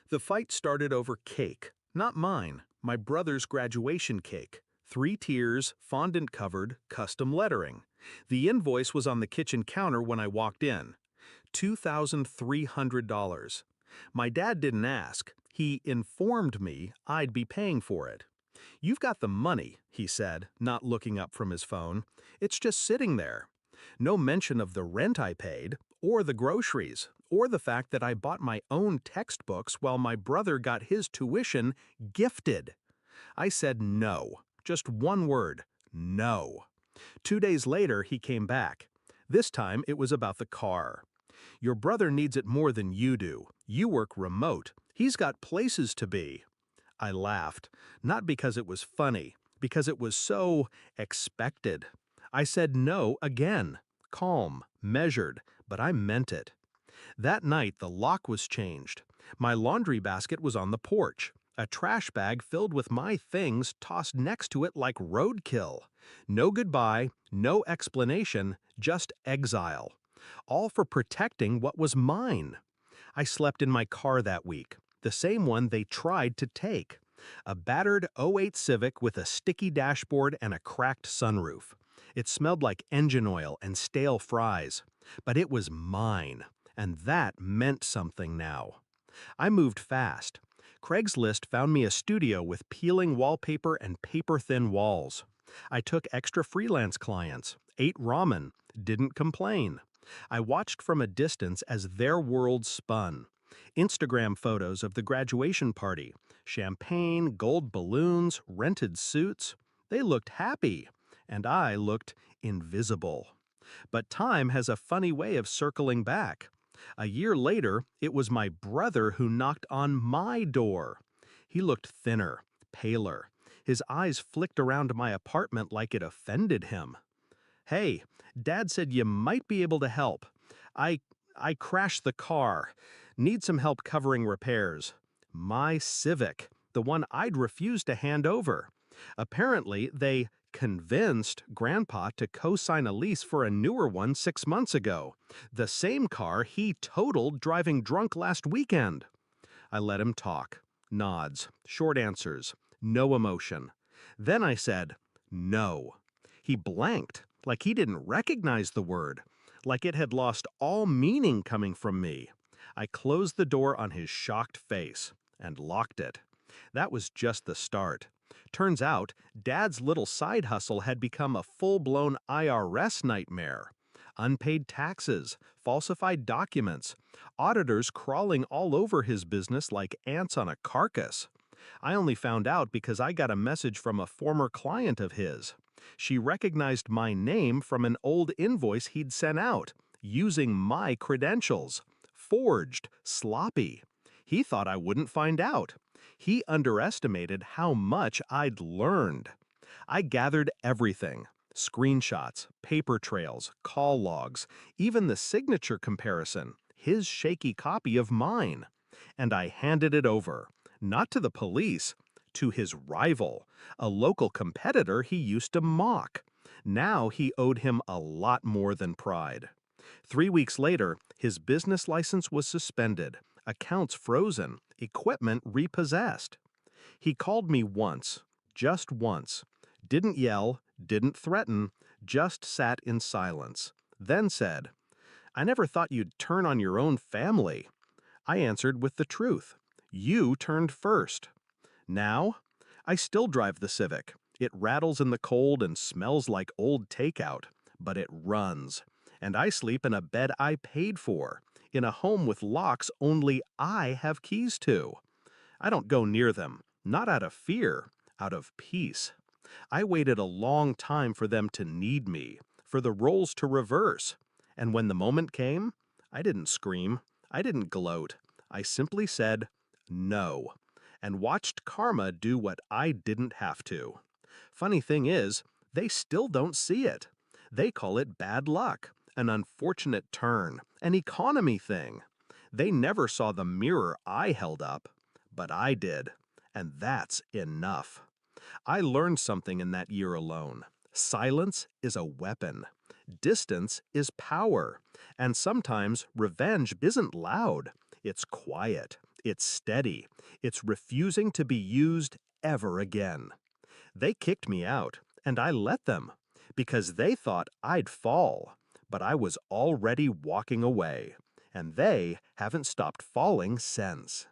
The fight started over cake, not mine, my brother's graduation cake. 3 tiers, fondant covered, custom lettering. The invoice was on the kitchen counter when I walked in. $2,300. My dad didn't ask. He informed me I'd be paying for it. "You've got the money," he said, not looking up from his phone. "It's just sitting there." No mention of the rent I paid, or the groceries, or the fact that I bought my own textbooks while my brother got his tuition gifted. I said no. Just one word. No. 2 days later, he came back. This time, it was about the car. "Your brother needs it more than you do. You work remote. He's got places to be." I laughed, not because it was funny, because it was so expected. I said no again, calm, measured, but I meant it. That night, the lock was changed. My laundry basket was on the porch. A trash bag filled with my things tossed next to it like roadkill. No goodbye, no explanation, just exile. All for protecting what was mine. I slept in my car that week, the same one they tried to take. A battered '08 Civic with a sticky dashboard and a cracked sunroof. It smelled like engine oil and stale fries. But it was mine, and that meant something now. I moved fast. Craigslist found me a studio with peeling wallpaper and paper-thin walls. I took extra freelance clients, ate ramen, didn't complain. I watched from a distance as their world spun. Instagram photos of the graduation party, champagne, gold balloons, rented suits. They looked happy, and I looked invisible. But time has a funny way of circling back. A year later, it was my brother who knocked on my door. He looked thinner, paler. His eyes flicked around my apartment like it offended him. "Hey, Dad said you might be able to help. I I crashed the car. Need some help covering repairs." My Civic, the one I'd refused to hand over. Apparently, they convinced Grandpa to co-sign a lease for a newer one 6 months ago. The same car he totaled driving drunk last weekend. I let him talk. Nods, short answers, no emotion. Then I said, "No." He blanked, like he didn't recognize the word, like it had lost all meaning coming from me. I closed the door on his shocked face and locked it. That was just the start. Turns out, Dad's little side hustle had become a full-blown IRS nightmare. Unpaid taxes, falsified documents, auditors crawling all over his business like ants on a carcass. I only found out because I got a message from a former client of his. She recognized my name from an old invoice he'd sent out, using my credentials. Forged, sloppy. He thought I wouldn't find out. He underestimated how much I'd learned. I gathered everything. Screenshots, paper trails, call logs, even the signature comparison, his shaky copy of mine. And I handed it over, not to the police, to his rival, a local competitor he used to mock. Now he owed him a lot more than pride. 3 weeks later, his business license was suspended, accounts frozen, equipment repossessed. He called me once, just once. Didn't yell, didn't threaten, just sat in silence. Then said, "I never thought you'd turn on your own family." I answered with the truth. "You turned first." Now, I still drive the Civic. It rattles in the cold and smells like old takeout, but it runs. And I sleep in a bed I paid for, in a home with locks only I have keys to. I don't go near them, not out of fear, out of peace. I waited a long time for them to need me, for the roles to reverse. And when the moment came, I didn't scream, I didn't gloat. I simply said, no, and watched karma do what I didn't have to. Funny thing is, they still don't see it. They call it bad luck, an unfortunate turn, an economy thing. They never saw the mirror I held up, but I did, and that's enough. I learned something in that year alone. Silence is a weapon. Distance is power. And sometimes revenge isn't loud. It's quiet. It's steady. It's refusing to be used ever again. They kicked me out, and I let them, because they thought I'd fall, but I was already walking away, and they haven't stopped falling since.